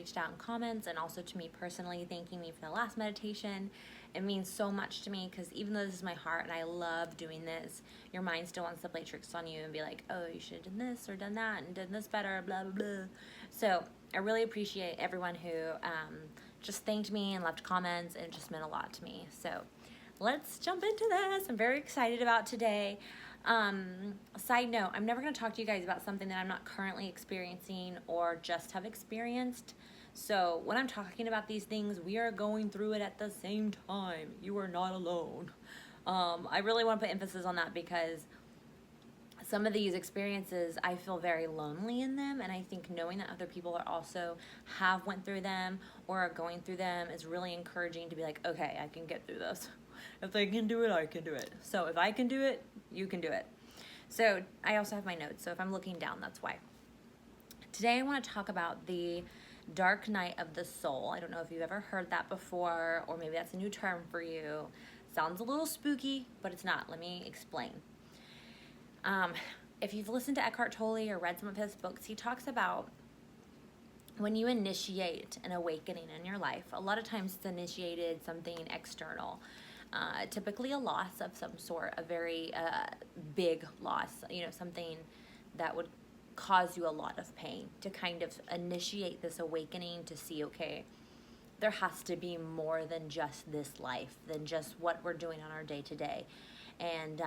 reached out in comments and also to me personally, thanking me for the last meditation. It means so much to me because even though this is my heart and I love doing this, your mind still wants to play tricks on you and be like, oh, you should have done this or done that and done this better, blah, blah, blah. So I really appreciate everyone who just thanked me and left comments, and it just meant a lot to me. So let's jump into this. I'm very excited about today. Side note, I'm never going to talk to you guys about something that I'm not currently experiencing or just have experienced. So when I'm talking about these things, we are going through it at the same time. You are not alone. I really want to put emphasis on that because some of these experiences, I feel very lonely in them, and I think knowing that other people are also have went through them or are going through them is really encouraging to be like, okay, I can get through this. If they can do it, I can do it. So if I can do it, you can do it. So I also have my notes, so if I'm looking down, that's why. Today I want to talk about the dark night of the soul. I don't know if you've ever heard that before, or maybe that's a new term for you. Sounds a little spooky, but it's not. Let me explain. If you've listened to Eckhart Tolle or read some of his books, he talks about when you initiate an awakening in your life, a lot of times it's initiated something external, typically a loss of some sort, a very big loss, something that would cause you a lot of pain to kind of initiate this awakening to see, okay, there has to be more than just this life, than just what we're doing on our day-to-day. And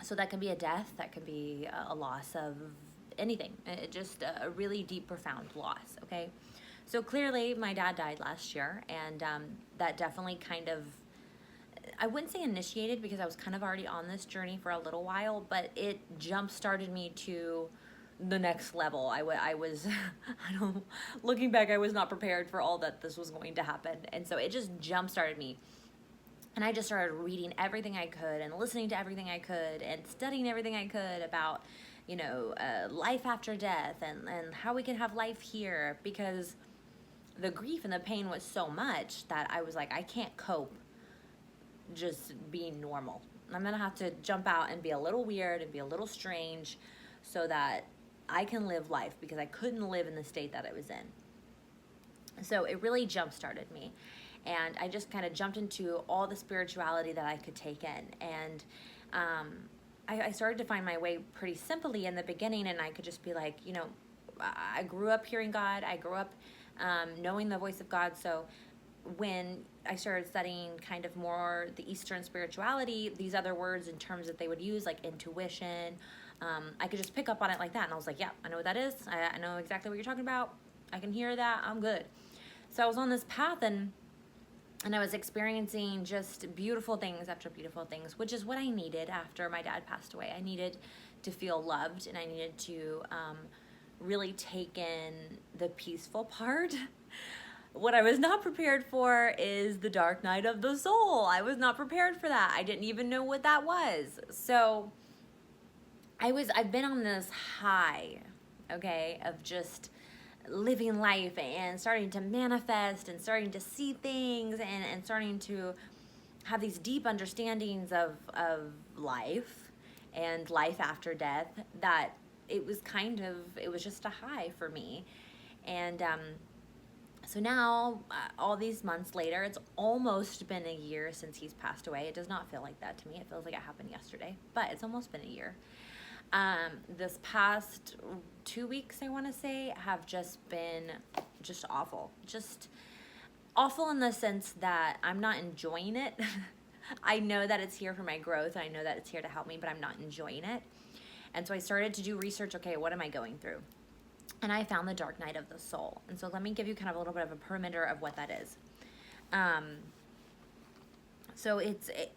so that can be a death, that can be a loss of anything, just a really deep, profound loss, okay? So clearly my dad died last year, and that definitely kind of, I wouldn't say initiated because I was kind of already on this journey for a little while, but it jump-started me to the next level. I was, looking back, I was not prepared for all that this was going to happen, and so it just jump-started me. And I just started reading everything I could and listening to everything I could and studying everything I could about, life after death and how we can have life here, because the grief and the pain was so much that I was like, I can't cope just being normal. I'm going to have to jump out and be a little weird and be a little strange so that I can live life, because I couldn't live in the state that I was in. So it really jump-started me. And I just kind of jumped into all the spirituality that I could take in. And I started to find my way pretty simply in the beginning, and I could just be like, I grew up hearing God. I grew up knowing the voice of God. So when I started studying kind of more the Eastern spirituality, these other words and terms that they would use, like intuition, I could just pick up on it like that. And I was like, yeah, I know what that is. I know exactly what you're talking about. I can hear that. I'm good. So I was on this path, and I was experiencing just beautiful things after beautiful things, which is what I needed after my dad passed away. I needed to feel loved, and I needed to really take in the peaceful part. What I was not prepared for is the dark night of the soul. I was not prepared for that. I didn't even know what that was. So I've been on this high, okay, of just living life and starting to manifest and starting to see things and starting to have these deep understandings of life and life after death, that it was just a high for me. And so now, all these months later, it's almost been a year since he's passed away. It does not feel like that to me. It feels like it happened yesterday, but it's almost been a year. This past 2 weeks, I want to say, have just been just awful. Just awful in the sense that I'm not enjoying it. I know that it's here for my growth, and I know that it's here to help me, but I'm not enjoying it. And so I started to do research. Okay, what am I going through? And I found the dark night of the soul. And so let me give you kind of a little bit of a perimeter of what that is. So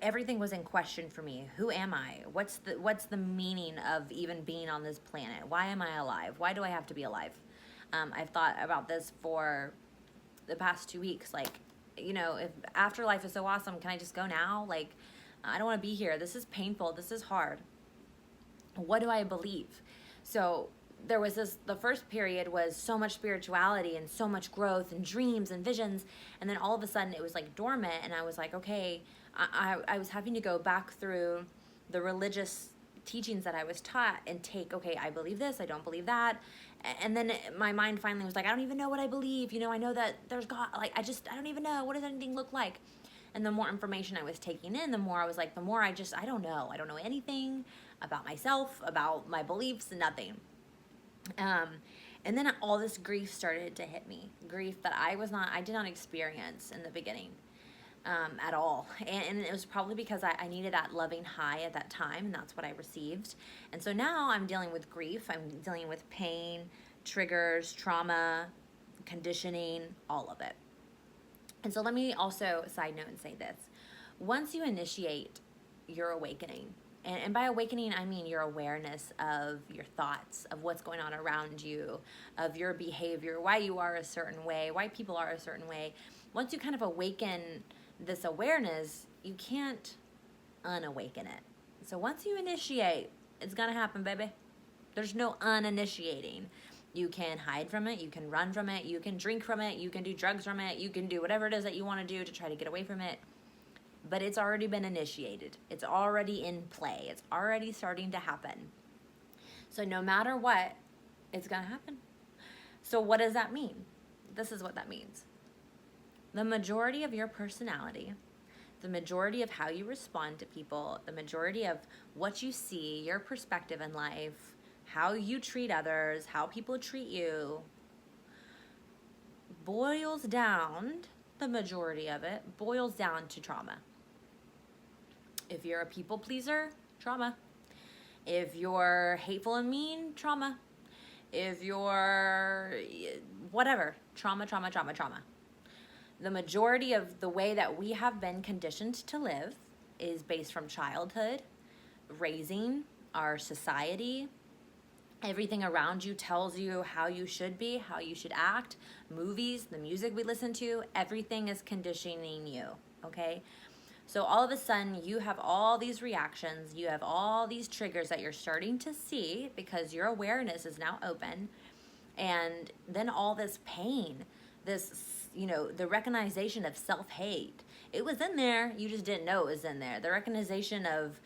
everything was in question for me. Who am I? What's the meaning of even being on this planet? Why am I alive? Why do I have to be alive? I've thought about this for the past 2 weeks. Like, if afterlife is so awesome, can I just go now? Like, I don't want to be here. This is painful. This is hard. What do I believe? So there was the first period was so much spirituality and so much growth and dreams and visions, and then all of a sudden it was like dormant, and I was like, okay, I was having to go back through the religious teachings that I was taught and take, okay, I believe this, I don't believe that, And then my mind finally was like, I don't even know what I believe. I know that there's God. Like, I don't even know. What does anything look like? And the more information I was taking in, the more I was like, I don't know. I don't know anything about myself, about my beliefs, nothing. And then all this grief started to hit me. Grief that I did not experience in the beginning at all. And it was probably because I needed that loving high at that time, and that's what I received. And so now I'm dealing with grief. I'm dealing with pain, triggers, trauma, conditioning, all of it. And so let me also side note and say this. Once you initiate your awakening, and by awakening, I mean your awareness of your thoughts, of what's going on around you, of your behavior, why you are a certain way, why people are a certain way. Once you kind of awaken this awareness, you can't unawaken it. So once you initiate, it's going to happen, baby. There's no uninitiating. You can hide from it. You can run from it. You can drink from it. You can do drugs from it. You can do whatever it is that you want to do to try to get away from it. But it's already been initiated. It's already in play. It's already starting to happen. So no matter what, it's going to happen. So what does that mean? This is what that means. The majority of your personality, the majority of how you respond to people, the majority of what you see, your perspective in life, how you treat others, how people treat you, boils down, the majority of it, boils down to trauma. If you're a people pleaser, trauma. If you're hateful and mean, trauma. If you're whatever, trauma. The majority of the way that we have been conditioned to live is based from childhood, raising, our society. Everything around you tells you how you should be, how you should act. Movies, the music we listen to, everything is conditioning you, okay? So all of a sudden, you have all these reactions, you have all these triggers that you're starting to see because your awareness is now open. And then all this pain, this, the recognition of self-hate. It was in there, you just didn't know it was in there. The recognition of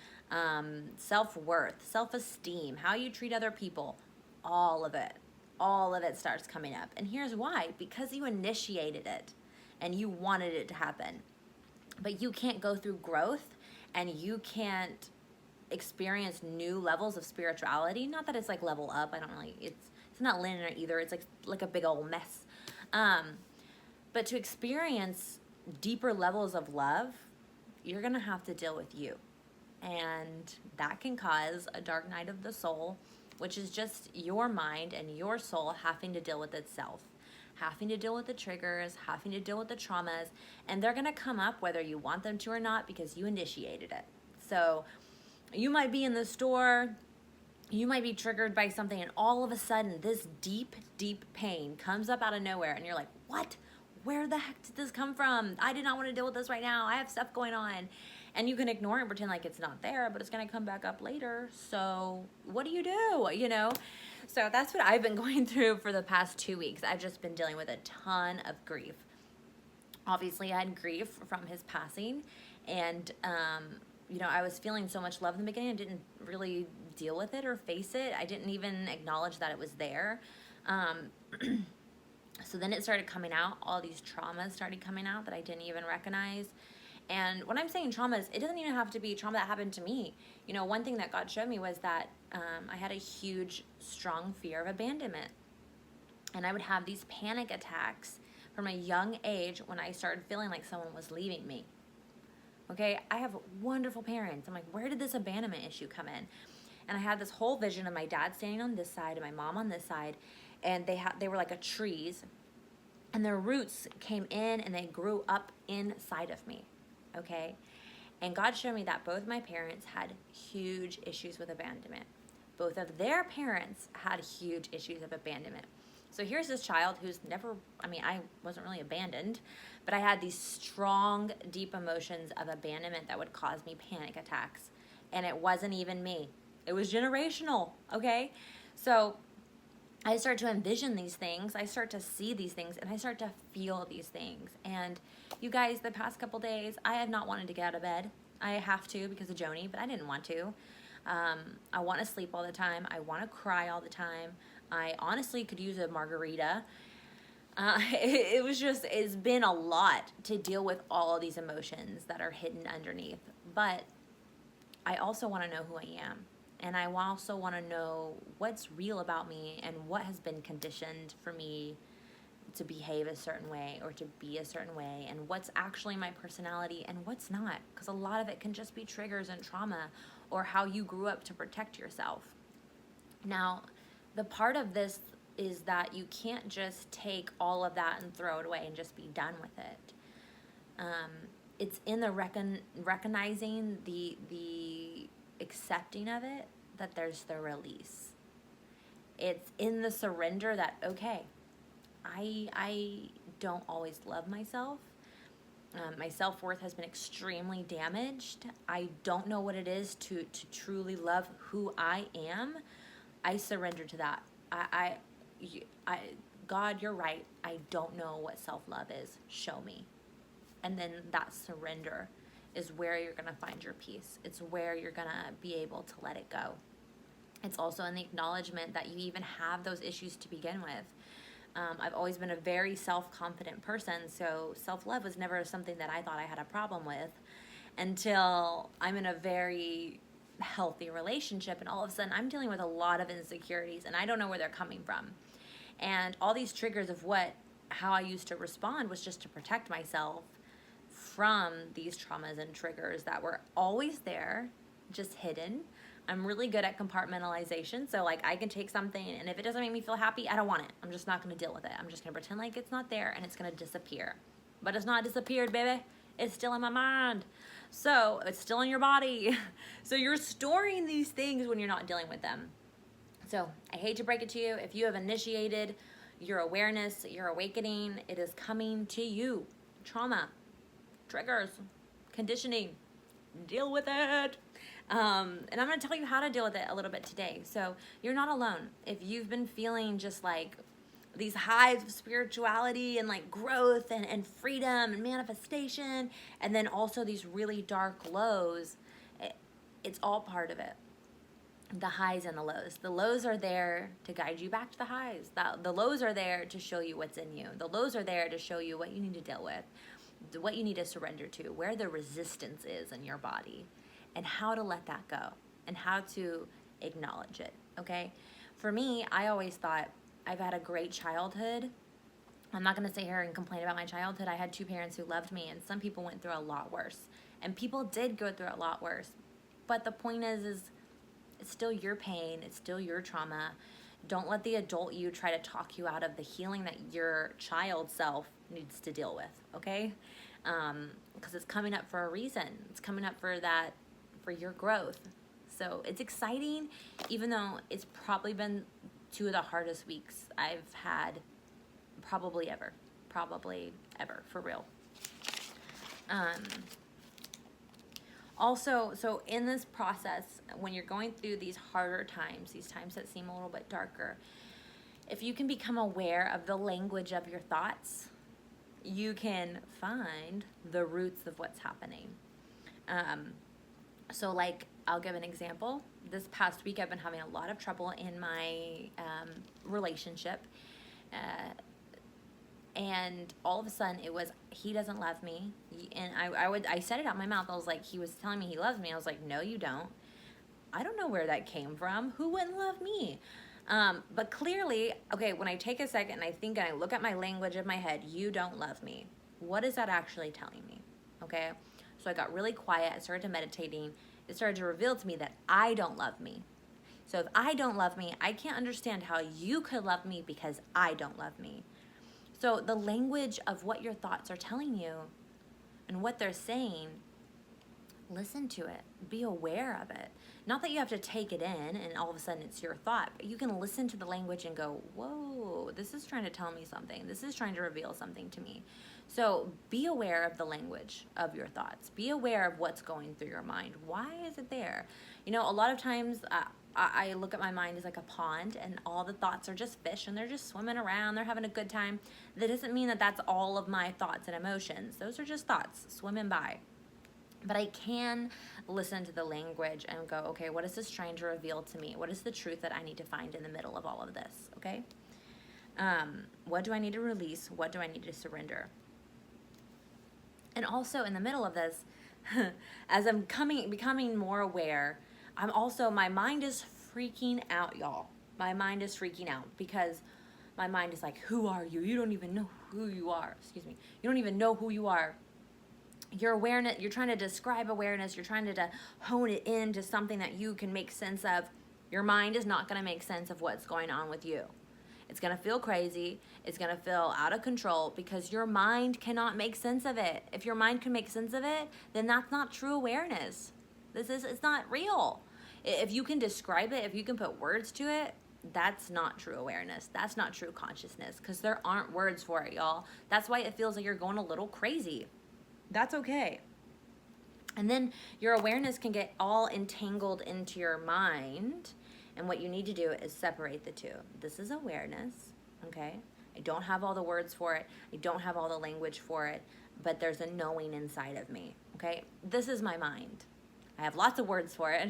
self-worth, self-esteem, how you treat other people, all of it starts coming up. And here's why: because you initiated it and you wanted it to happen. But you can't go through growth and you can't experience new levels of spirituality. Not that it's like level up. It's not linear either. It's like a big old mess. But to experience deeper levels of love, you're going to have to deal with you. And that can cause a dark night of the soul, which is just your mind and your soul having to deal with itself, having to deal with the triggers, having to deal with the traumas, and they're going to come up whether you want them to or not because you initiated it. So you might be in the store, you might be triggered by something, and all of a sudden this deep, deep pain comes up out of nowhere, and you're like, what? Where the heck did this come from? I did not want to deal with this right now. I have stuff going on. And you can ignore it and pretend like it's not there, but it's going to come back up later. So what do? So that's what I've been going through for the past 2 weeks. I've just been dealing with a ton of grief. Obviously, I had grief from his passing. And, I was feeling so much love in the beginning. I didn't really deal with it or face it. I didn't even acknowledge that it was there. So then it started coming out. All these traumas started coming out that I didn't even recognize. And when I'm saying traumas, it doesn't even have to be trauma that happened to me. One thing that God showed me was that I had a huge, strong fear of abandonment. And I would have these panic attacks from a young age when I started feeling like someone was leaving me. Okay, I have wonderful parents. I'm like, where did this abandonment issue come in? And I had this whole vision of my dad standing on this side and my mom on this side. And they were like a trees. And their roots came in and they grew up inside of me. Okay, and God showed me that both my parents had huge issues with abandonment. Both of their parents had huge issues of abandonment. So here's this child who's I wasn't really abandoned, but I had these strong, deep emotions of abandonment that would cause me panic attacks. And it wasn't even me. It was generational, okay? So I start to envision these things, I start to see these things, and I start to feel these things. And you guys, the past couple days, I have not wanted to get out of bed. I have to because of Joni, but I didn't want to. I want to sleep all the time. I want to cry all the time. I honestly could use a margarita. It's been a lot to deal with all of these emotions that are hidden underneath. But I also want to know who I am. And I also want to know what's real about me and what has been conditioned for me to behave a certain way or to be a certain way, and what's actually my personality and what's not. Because a lot of it can just be triggers and trauma or how you grew up to protect yourself. Now, the part of this is that you can't just take all of that and throw it away and just be done with it. It's in the recognizing the accepting of it that there's the release. It's in the surrender that, okay, I don't always love myself. My self-worth has been extremely damaged. I don't know what it is to truly love who I am. I surrender to that. God, you're right. I don't know what self-love is. Show me. And then that surrender is where you're going to find your peace. It's where you're going to be able to let it go. It's also in the acknowledgement that you even have those issues to begin with. I've always been a very self-confident person, so self-love was never something that I thought I had a problem with until I'm in a very healthy relationship, and all of a sudden I'm dealing with a lot of insecurities, and I don't know where they're coming from. And all these triggers of how I used to respond was just to protect myself from these traumas and triggers that were always there, just hidden. I'm really good at compartmentalization. So like I can take something, and if it doesn't make me feel happy, I don't want it. I'm just not going to deal with it. I'm just going to pretend like it's not there, and it's going to disappear. But it's not disappeared, baby. It's still in my mind. So it's still in your body. So you're storing these things when you're not dealing with them. So I hate to break it to you. If you have initiated your awareness, your awakening, it is coming to you. Trauma, triggers, conditioning. Deal with it. And I'm going to tell you how to deal with it a little bit today. So you're not alone. If you've been feeling just like these highs of spirituality and like growth and freedom and manifestation, and then also these really dark lows, it's all part of it. The highs and the lows. The lows are there to guide you back to the highs. The lows are there to show you what's in you. The lows are there to show you what you need to deal with, what you need to surrender to, where the resistance is in your body, and how to let that go, and how to acknowledge it, okay? For me, I always thought I've had a great childhood. I'm not going to sit here and complain about my childhood. I had two parents who loved me, and some people went through a lot worse. And people did go through a lot worse. But the point is it's still your pain. It's still your trauma. Don't let the adult you try to talk you out of the healing that your child self needs to deal with, okay? Because it's coming up for a reason. It's coming up for your growth. So it's exciting, even though it's probably been two of the hardest weeks I've had probably ever, for real. Also, so in this process, when you're going through these harder times, these times that seem a little bit darker, if you can become aware of the language of your thoughts, you can find the roots of what's happening. So like, I'll give an example. This past week, I've been having a lot of trouble in my relationship. And all of a sudden it was, he doesn't love me. And I said it out my mouth. I was like, he was telling me he loves me. I was like, no, you don't. I don't know where that came from. Who wouldn't love me? But clearly, okay, when I take a second and I think and I look at my language in my head, you don't love me. What is that actually telling me? Okay. So I got really quiet. I started meditating. It started to reveal to me that I don't love me. So if I don't love me, I can't understand how you could love me because I don't love me. So the language of what your thoughts are telling you and what they're saying, listen to it. Be aware of it. Not that you have to take it in and all of a sudden it's your thought, but you can listen to the language and go, whoa, this is trying to tell me something. This is trying to reveal something to me. So be aware of the language of your thoughts. Be aware of what's going through your mind. Why is it there? You know, a lot of times I look at my mind as like a pond and all the thoughts are just fish and they're just swimming around. They're having a good time. That doesn't mean that that's all of my thoughts and emotions. Those are just thoughts swimming by. But I can listen to the language and go, okay, what is this trying to reveal to me? What is the truth that I need to find in the middle of all of this, okay? What do I need to release? What do I need to surrender? And also in the middle of this, as I'm becoming more aware, my mind is freaking out, y'all. My mind is freaking out because my mind is like, who are you? You don't even know who you are. Excuse me. You don't even know who you are. Your awareness, you're trying to describe awareness. You're trying to hone it into something that you can make sense of. Your mind is not going to make sense of what's going on with you. It's going to feel crazy. It's going to feel out of control because your mind cannot make sense of it. If your mind can make sense of it, then that's not true awareness. It's not real. If you can describe it, if you can put words to it, that's not true awareness. That's not true consciousness because there aren't words for it, y'all. That's why it feels like you're going a little crazy. That's okay. And then your awareness can get all entangled into your mind. And what you need to do is separate the two. This is awareness, okay? I don't have all the words for it. I don't have all the language for it, but there's a knowing inside of me, okay? This is my mind. I have lots of words for it.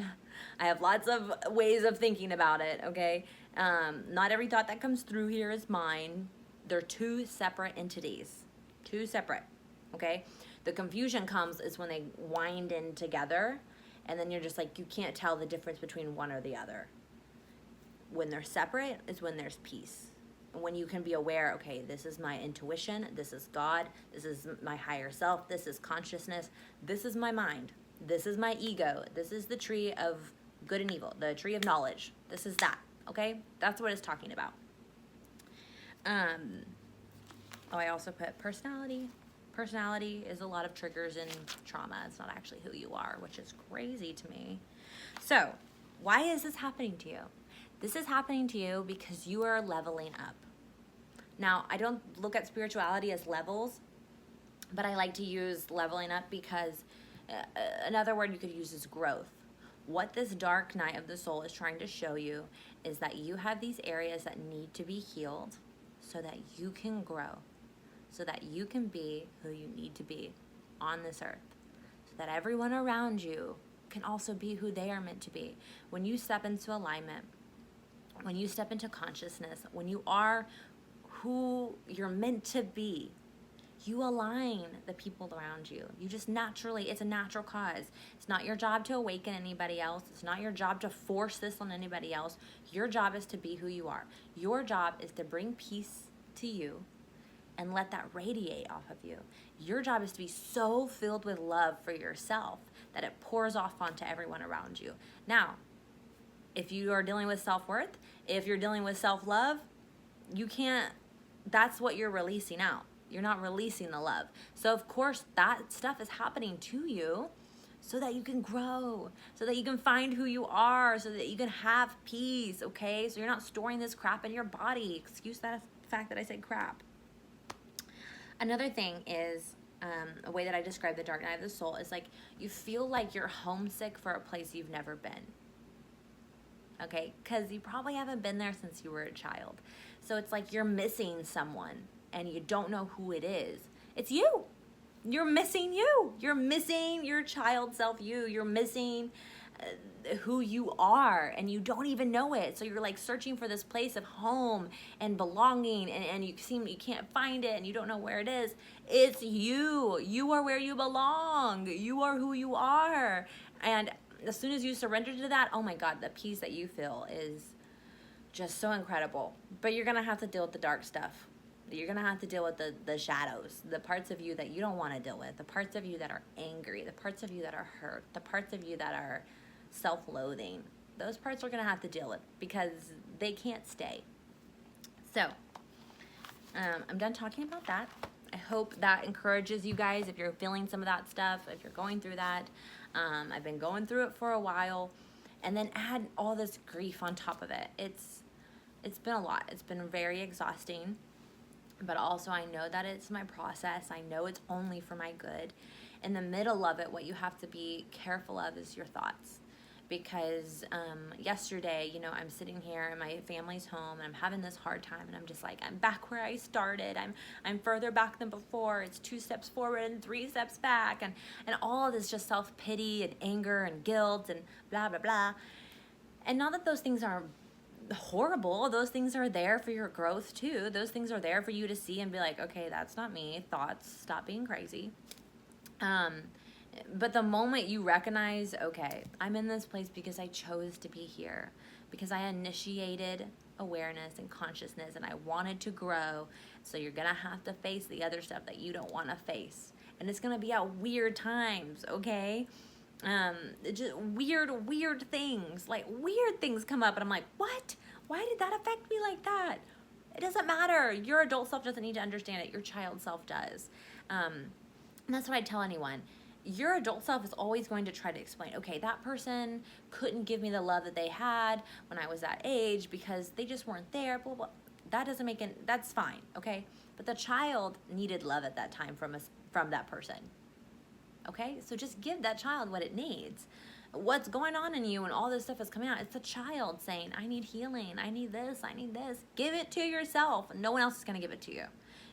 I have lots of ways of thinking about it, okay? Not every thought that comes through here is mine. They're two separate entities. Two separate, okay? The confusion comes is when they wind in together, and then you're just like, you can't tell the difference between one or the other. When they're separate is when there's peace. And when you can be aware, okay, this is my intuition, this is God, this is my higher self, this is consciousness, this is my mind, this is my ego, this is the tree of good and evil, the tree of knowledge. This is that, okay? That's what it's talking about. I also put personality. Personality is a lot of triggers and trauma. It's not actually who you are, which is crazy to me. So, why is this happening to you? This is happening to you because you are leveling up. Now, I don't look at spirituality as levels, but I like to use leveling up because another word you could use is growth. What this dark night of the soul is trying to show you is that you have these areas that need to be healed so that you can grow, so that you can be who you need to be on this earth, so that everyone around you can also be who they are meant to be. When you step into alignment, when you step into consciousness, when you are who you're meant to be, you align the people around you. You just naturally, it's a natural cause. It's not your job to awaken anybody else. It's not your job to force this on anybody else. Your job is to be who you are. Your job is to bring peace to you and let that radiate off of you. Your job is to be so filled with love for yourself that it pours off onto everyone around you. Now, if you are dealing with self-worth, if you're dealing with self-love, you can't, that's what you're releasing out. You're not releasing the love. So of course that stuff is happening to you so that you can grow, so that you can find who you are, so that you can have peace, okay? So you're not storing this crap in your body. Excuse that fact that I said crap. Another thing is, a way that I describe the dark night of the soul is like you feel like you're homesick for a place you've never been. Okay? Because you probably haven't been there since you were a child. So it's like you're missing someone and you don't know who it is. It's you. You're missing you. You're missing your child self you. You're missing who you are and you don't even know it. So you're like searching for this place of home and belonging and you can't find it and you don't know where it is. It's you. You are where you belong. You are who you are. And as soon as you surrender to that, oh my God, the peace that you feel is just so incredible. But you're going to have to deal with the dark stuff. You're going to have to deal with the shadows, the parts of you that you don't want to deal with, the parts of you that are angry, the parts of you that are hurt, the parts of you that are self-loathing. Those parts we're going to have to deal with because they can't stay. So, I'm done talking about that. I hope that encourages you guys if you're feeling some of that stuff, if you're going through that. I've been going through it for a while. And then add all this grief on top of it. It's been a lot. It's been very exhausting. But also I know that it's my process. I know it's only for my good. In the middle of it, what you have to be careful of is your thoughts. because yesterday, you know, I'm sitting here in my family's home and I'm having this hard time, and I'm just like, I'm back where I started. I'm further back than before. It's 2 steps forward and 3 steps back, and all of this just self-pity and anger and guilt and blah blah blah. And not that those things are horrible. Those things are there for your growth too. Those things are there for you to see and be like, okay, that's not me. Thoughts, stop being crazy. But the moment you recognize, okay, I'm in this place because I chose to be here, because I initiated awareness and consciousness and I wanted to grow. So you're going to have to face the other stuff that you don't want to face. And it's going to be at weird times, okay? Just weird things, like weird things come up and I'm like, what? Why did that affect me like that? It doesn't matter. Your adult self doesn't need to understand it. Your child self does. And that's what I tell anyone. Your adult self is always going to try to explain, okay, that person couldn't give me the love that they had when I was that age because they just weren't there, blah, blah. That doesn't make it, that's fine, okay? But the child needed love at that time from that person, okay? So just give that child what it needs. What's going on in you and all this stuff is coming out, it's the child saying, I need healing, I need this, I need this. Give it to yourself. No one else is going to give it to you.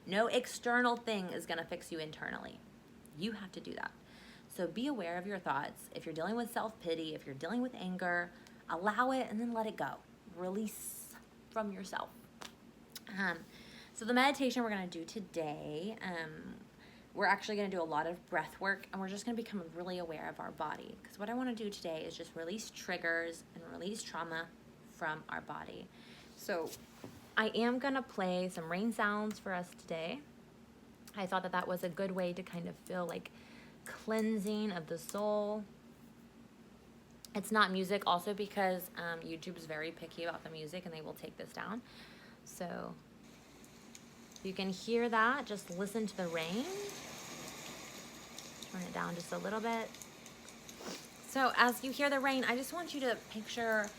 No external thing is going to fix you internally. You have to do that. So be aware of your thoughts. If you're dealing with self-pity, if you're dealing with anger, allow it and then let it go. Release from yourself. So the meditation we're going to do today, we're actually going to do a lot of breath work, and we're just going to become really aware of our body. Because what I want to do today is just release triggers and release trauma from our body. So I am going to play some rain sounds for us today. I thought that was a good way to kind of feel like cleansing of the soul. It's not music also because YouTube is very picky about the music and they will take this down. So you can hear that. Just listen to the rain. Turn it down just a little bit. So as you hear the rain, I just want you to picture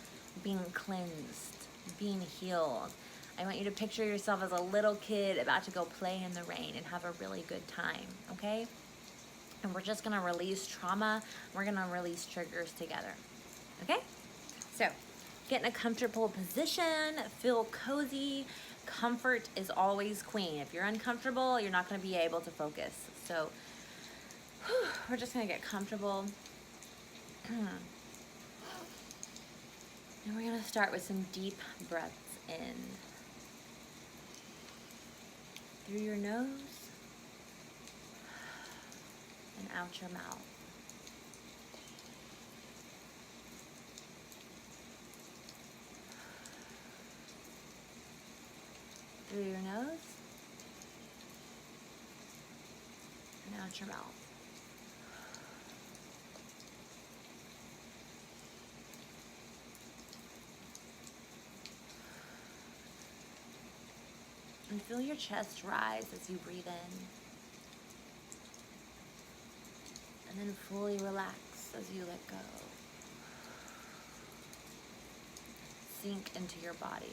being cleansed, being healed. I want you to picture yourself as a little kid about to go play in the rain and have a really good time, okay? And we're just going to release trauma. We're going to release triggers together, okay? So get in a comfortable position, feel cozy. Comfort is always queen. If you're uncomfortable, you're not going to be able to focus. So we're just going to get comfortable. And we're going to start with some deep breaths in. Through your nose and out your mouth. Through your nose and out your mouth. And feel your chest rise as you breathe in. And then fully relax as you let go. Sink into your body.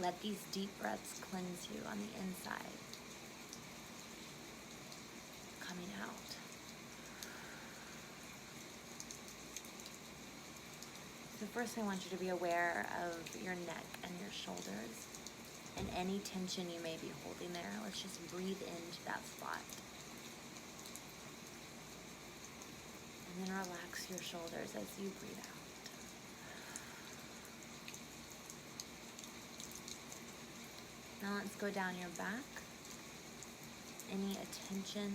Let these deep breaths cleanse you on the inside. Coming out. So first I want you to be aware of your neck and your shoulders and any tension you may be holding there. Let's just breathe into that spot. And then relax your shoulders as you breathe out. Now let's go down your back. Any attention,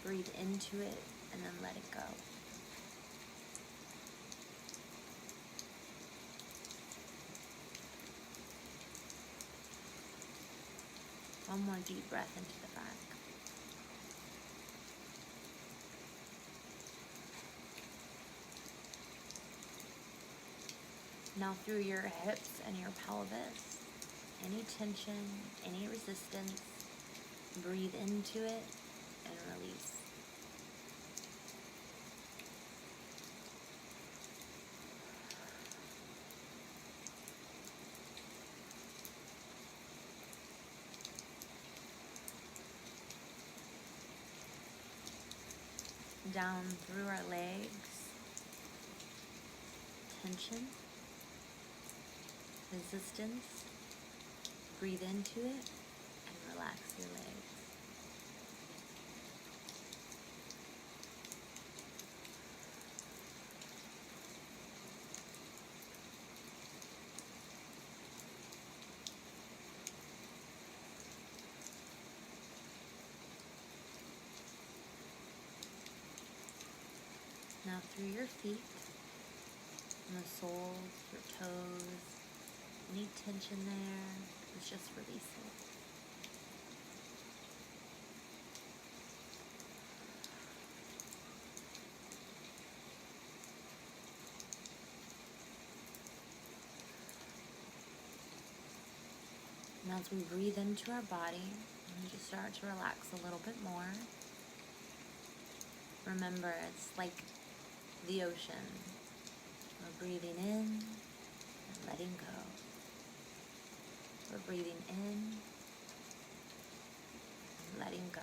breathe into it and then let it go. One more deep breath into the back. Now through your hips and your pelvis, any tension, any resistance, breathe into it and release. down through our legs. Tension, resistance. Breathe into it and relax your legs. Now through your feet, and the soles, your toes, any tension there, let's just release it. And as we breathe into our body, we just start to relax a little bit more. Remember, it's like the ocean. We're breathing in and letting go. We're breathing in and letting go.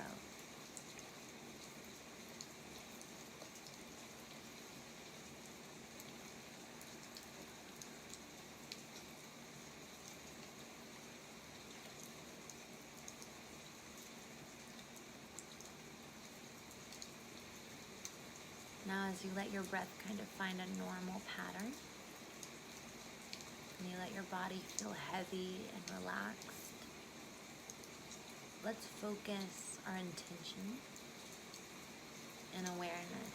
Now as you let your breath kind of find a normal pattern, and you let your body feel heavy and relaxed, let's focus our intention and awareness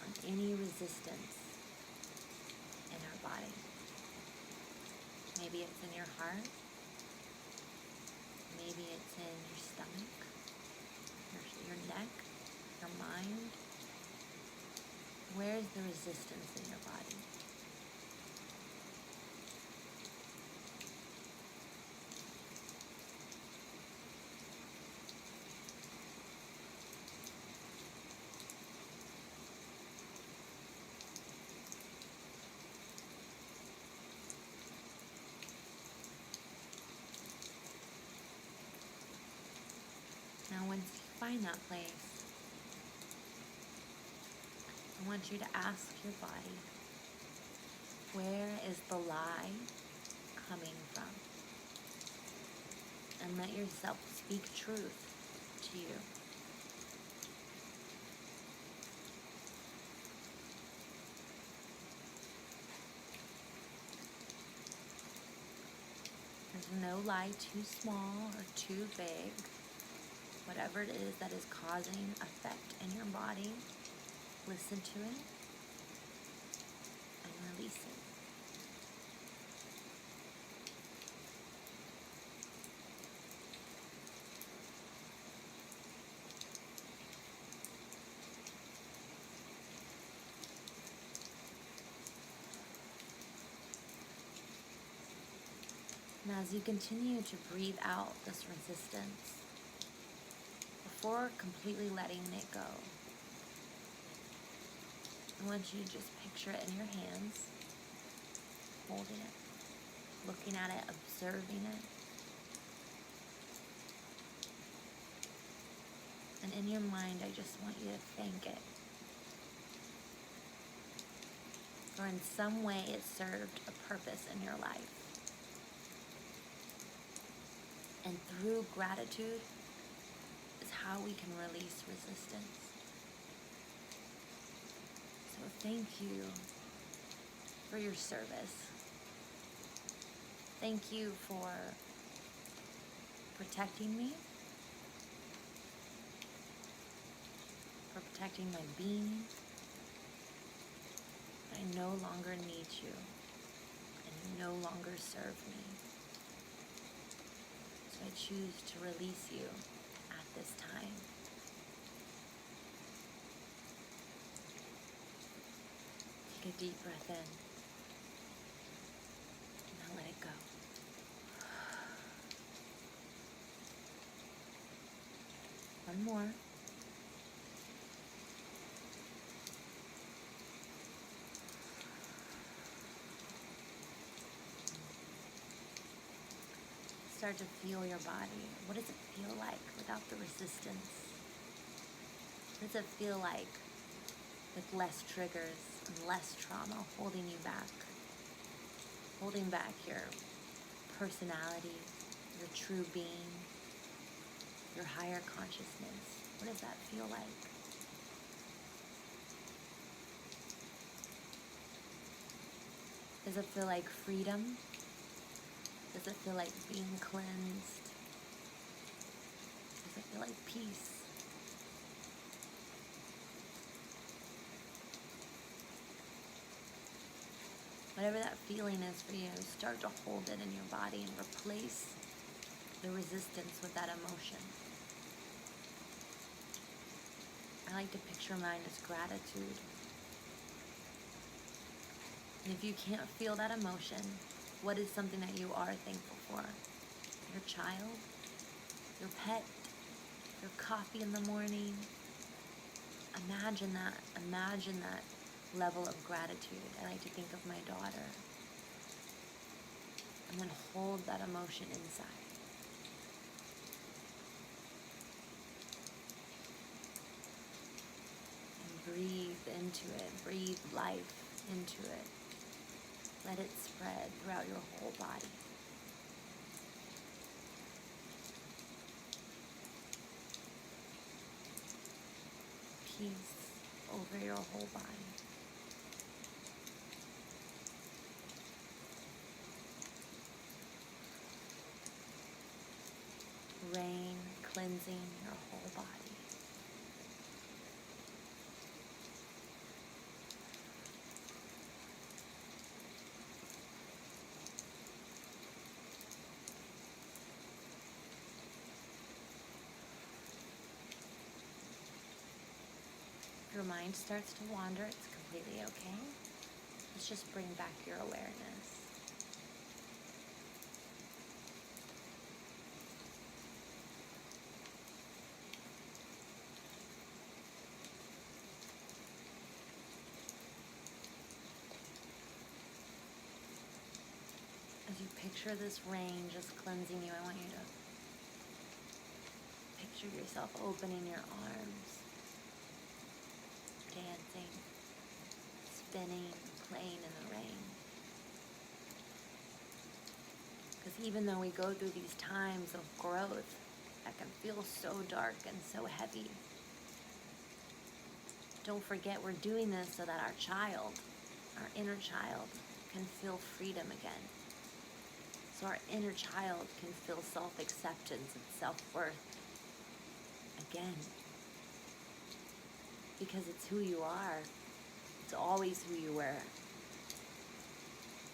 on any resistance in our body. Maybe it's in your heart, maybe it's in your stomach, your neck, your mind. Where's the resistance in your body? Now, once you find that place, I want you to ask your body, where is the lie coming from? And let yourself speak truth to you. There's no lie too small or too big. Whatever it is that is causing effect in your body, listen to it and release it. And as you continue to breathe out this resistance, before completely letting it go, I want you to just picture it in your hands, holding it, looking at it, observing it. And in your mind, I just want you to thank it. For in some way it served a purpose in your life. And through gratitude is how we can release resistance. So thank you for your service. Thank you for protecting me, for protecting my being. I no longer need you, and you no longer serve me. So I choose to release you at this time. Take a deep breath in. Now let it go. One more. Start to feel your body. What does it feel like without the resistance? What does it feel like with less triggers and less trauma holding you back, holding back your personality, your true being, your higher consciousness. What does that feel like? Does it feel like freedom? Does it feel like being cleansed? Does it feel like peace? Whatever that feeling is for you, start to hold it in your body and replace the resistance with that emotion. I like to picture mine as gratitude. And if you can't feel that emotion, what is something that you are thankful for? Your child, your pet, your coffee in the morning. Imagine that level of gratitude. I like to think of my daughter. And then hold that emotion inside. And breathe into it. Breathe life into it. Let it spread throughout your whole body. Peace over your whole body. Rain cleansing your whole body. If your mind starts to wander, it's completely okay. Let's just bring back your awareness. As you picture this rain just cleansing you, I want you to picture yourself opening your arms, dancing, spinning, playing in the rain. Because even though we go through these times of growth that can feel so dark and so heavy, don't forget we're doing this so that our child, our inner child, can feel freedom again. So our inner child can feel self-acceptance and self-worth again. Because it's who you are. It's always who you were.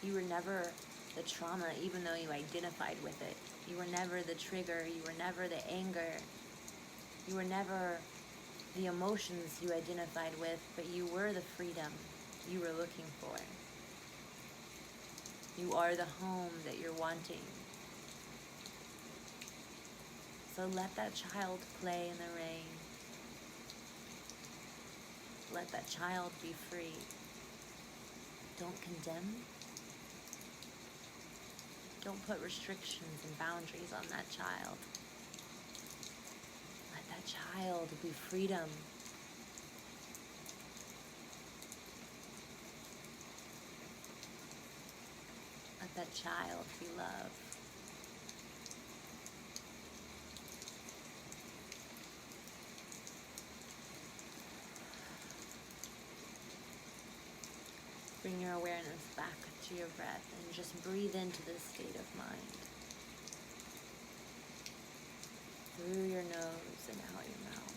You were never the trauma, even though you identified with it. You were never the trigger. You were never the anger. You were never the emotions you identified with, but you were the freedom you were looking for. You are the home that you're wanting. So let that child play in the rain. Let that child be free. Don't condemn. Don't put restrictions and boundaries on that child. Let that child be freedom. Let that child be love. Bring your awareness back to your breath and just breathe into this state of mind. Through your nose and out your mouth.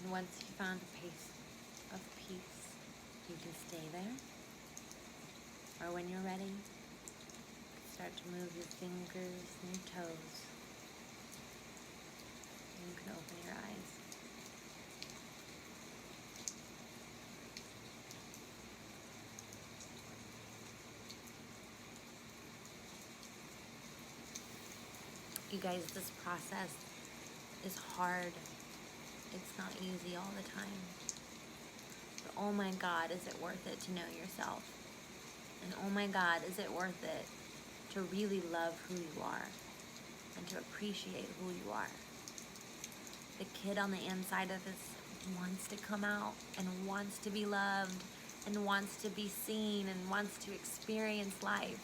And once you found a place of peace, you can stay there. Or when you're ready, start to move your fingers and your toes. And you can open your eyes. You guys, this process is hard. It's not easy all the time. But oh my God, is it worth it to know yourself? And oh my God, is it worth it to really love who you are and to appreciate who you are? The kid on the inside of us wants to come out and wants to be loved and wants to be seen and wants to experience life.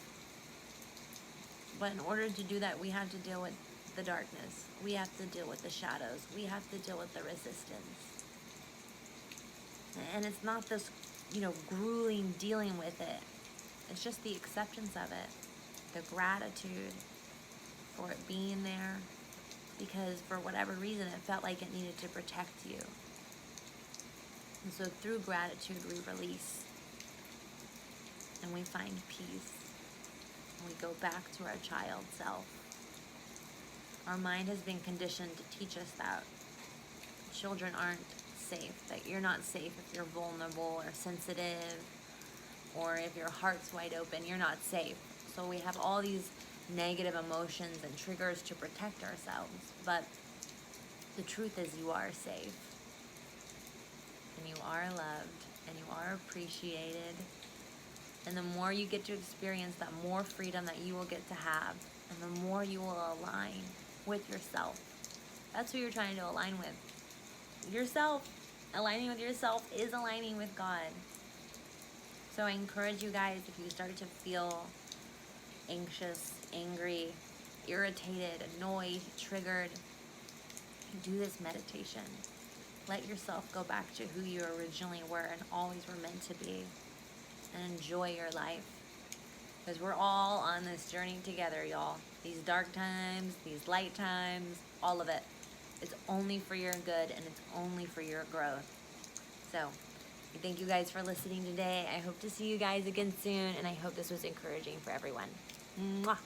But in order to do that, we have to deal with the darkness. We have to deal with the shadows. We have to deal with the resistance. And it's not this, grueling dealing with it. It's just the acceptance of it, the gratitude for it being there, because for whatever reason it felt like it needed to protect you. And so through gratitude we release and we find peace and we go back to our child self. Our mind has been conditioned to teach us that children aren't safe, that you're not safe if you're vulnerable or sensitive, or if your heart's wide open, you're not safe. So we have all these negative emotions and triggers to protect ourselves. But the truth is you are safe. And you are loved. And you are appreciated. And the more you get to experience, that more freedom that you will get to have. And the more you will align with yourself. That's who you're trying to align with. Yourself. Aligning with yourself is aligning with God. So I encourage you guys, if you start to feel anxious, angry, irritated, annoyed, triggered, do this meditation. Let yourself go back to who you originally were and always were meant to be. And enjoy your life. Because we're all on this journey together, y'all. These dark times, these light times, all of it. It's only for your good and it's only for your growth. So, thank you guys for listening today. I hope to see you guys again soon, and I hope this was encouraging for everyone. Mwah.